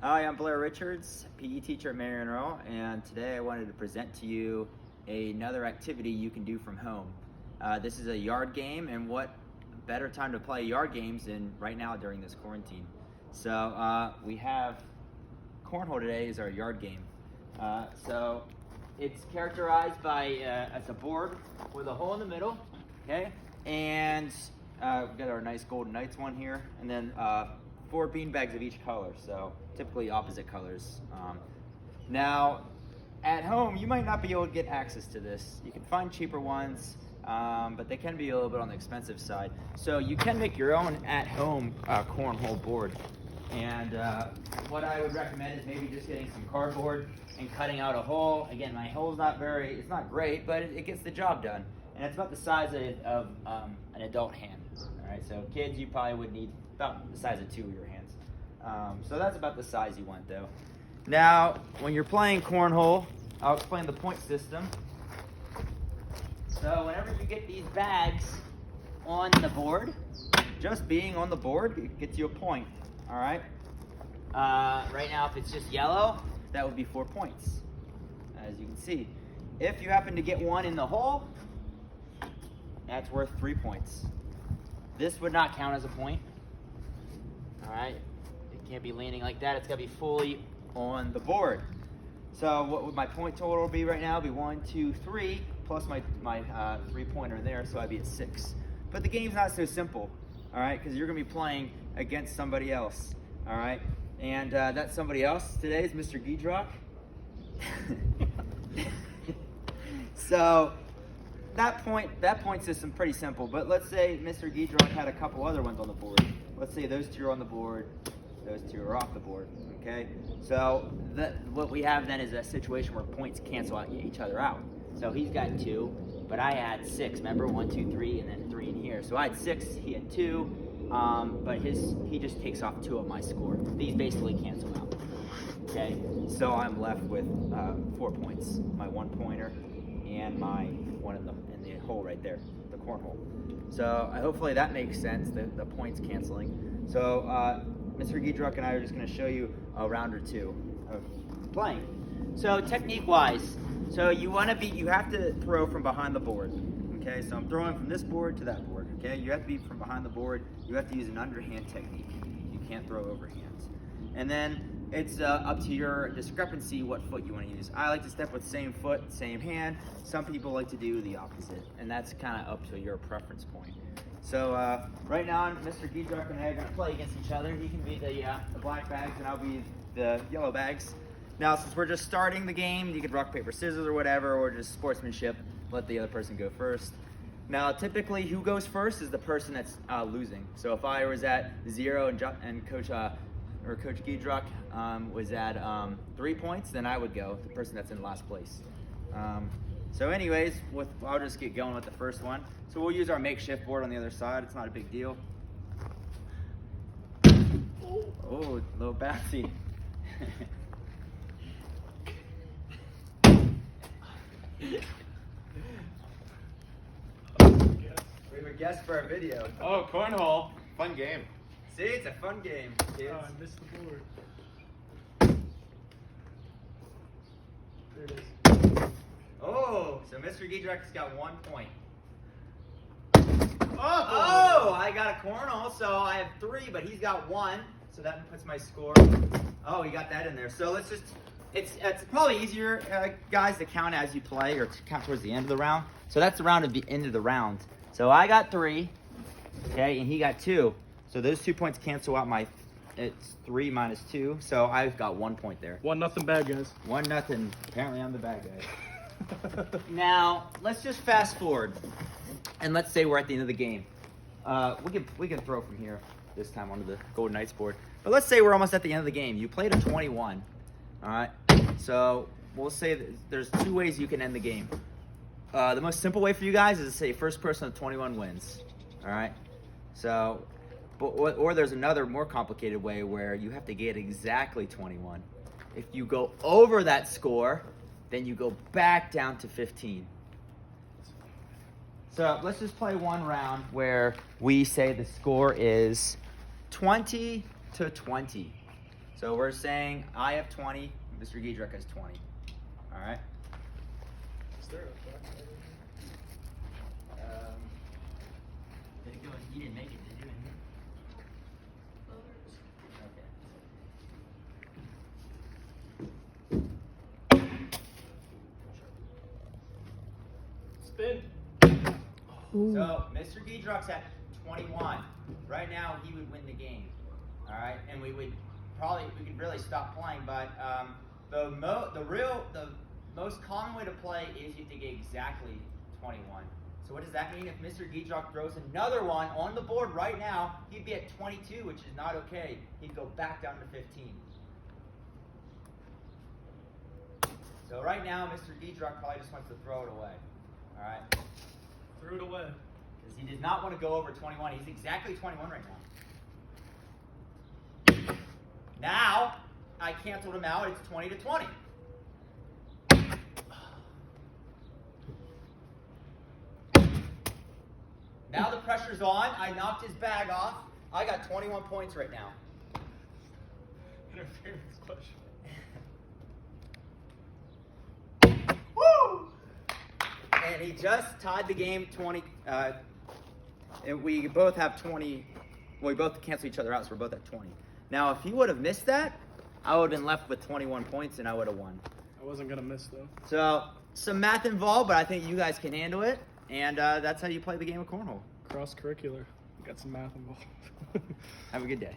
Hi, I'm Mr.Richards, PE teacher at Marion Earl, and today I wanted to present to you another activity you can do from home. This is a yard game, and what better time to play yard games than right now during this quarantine. So we have Cornhole today is our yard game. So it's characterized by it's a board with a hole in the middle, okay? And we've got our nice Golden Knights one here, and then 4 bean bags of each color, so typically opposite colors. Now, at home, you might not be able to get access to this. You can find cheaper ones, but they can be a little bit on the expensive side. So you can make your own at-home cornhole board. And what I would recommend is maybe just getting some cardboard and cutting out a hole. Again, my hole's it's not great, but it gets the job done. And it's about the size of an adult hand. All right, so kids, you probably would need about the size of 2 of your hands. So that's about the size you want, though. Now, when you're playing cornhole, I'll explain the point system. So whenever you get these bags on the board, just being on the board, it gets you a point. All right. Right now, if it's just yellow, that would be 4 points, as you can see. If you happen to get one in the hole, that's worth 3 points. This would not count as a point. All right. It can't be leaning like that. It's got to be fully on the board. So what would my point total be right now? It'd be 1, 2, 3, plus my 3-pointer there, so I'd be at 6. But the game's not so simple, all right, because you're going to be playing against somebody else, all right? And that somebody else today is Mr. Giedrock. So that point system pretty simple, but let's say Mr. Giedrock had a couple other ones on the board. Let's say those 2 are on the board, those 2 are off the board, okay? So what we have then is a situation where points cancel each other out. So he's got 2, but I had 6, remember? 1, 2, 3, and then 3 in here. So I had 6, he had 2, but he just takes off 2 of my score. These basically cancel out, okay? So I'm left with 4 points, my 1-pointer and my one in the hole right there, the cornhole. So hopefully that makes sense, the points canceling. So Mr. Giedrock and I are just going to show you a round or 2 of playing. So technique-wise, so you have to throw from behind the board. Okay, so I'm throwing from this board to that board. Okay, you have to be from behind the board. You have to use an underhand technique. You can't throw overhand. And then it's up to your discrepancy what foot you want to use. I like to step with same foot, same hand. Some people like to do the opposite, and that's kind of up to your preference point. So right now, Mr. Giedrock and I are going to play against each other. He can be the black bags, and I'll be the yellow bags. Now, since we're just starting the game, you could rock, paper, scissors or whatever, or just sportsmanship, let the other person go first. Now, typically, who goes first is the person that's losing. So if I was at 0 and Coach Giedrock was at 3 points, then I would go, the person that's in last place. So anyways, I'll just get going with the first one. So we'll use our makeshift board on the other side. It's not a big deal. Oh, a little bouncy. We have a guest for our video. Oh, cornhole. Fun game. See, it's a fun game, kids. Oh, I missed the board. There it is. Oh, so Mr. Giedrock's got 1 point. Oh! I got a cornhole, so I have 3, but he's got 1, so that puts my score. Oh, he got that in there. So let's just, it's probably easier, guys, to count as you play or to count towards the end of the round. So that's the round at the end of the round. So I got 3, okay, and he got 2. So those 2 points cancel out it's 3 minus 2, so I've got 1 point there. 1-0 bad guys. 1-0. Apparently I'm the bad guy. Now, let's just fast forward, and let's say we're at the end of the game. We can throw from here this time onto the Golden Knights board. But let's say we're almost at the end of the game. You played a 21, all right? So we'll say that there's 2 ways you can end the game. The most simple way for you guys is to say first person to 21 wins, all right? So, or there's another more complicated way where you have to get exactly 21. If you go over that score, then you go back down to 15. So let's just play one round where we say the score is 20-20. So we're saying I have 20, Mr. Giedrich has 20. All right. Is there a black card in here? Did it go? You didn't make it, did you? Spin. So Mr. Giedrich's at 21. Right now he would win the game. All right, and we could really stop playing. But the most common way to play is you have to get exactly 21. So what does that mean? If Mr. Giedrich throws another one on the board right now, he'd be at 22, which is not okay. He'd go back down to 15. So right now, Mr. Giedrich probably just wants to throw it away. All right. Threw it away. Because he does not want to go over 21. He's exactly 21 right now. Now, I canceled him out. It's 20 to 20. Now the pressure's on. I knocked his bag off. I got 21 points right now. Interference question. Woo! And he just tied the game 20. And we both have 20. Well, we both cancel each other out, so we're both at 20. Now, if he would have missed that, I would have been left with 21 points, and I would have won. I wasn't going to miss, though. So, some math involved, but I think you guys can handle it. And that's how you play the game of Cornhole. Cross-curricular. Got some math involved. Have a good day.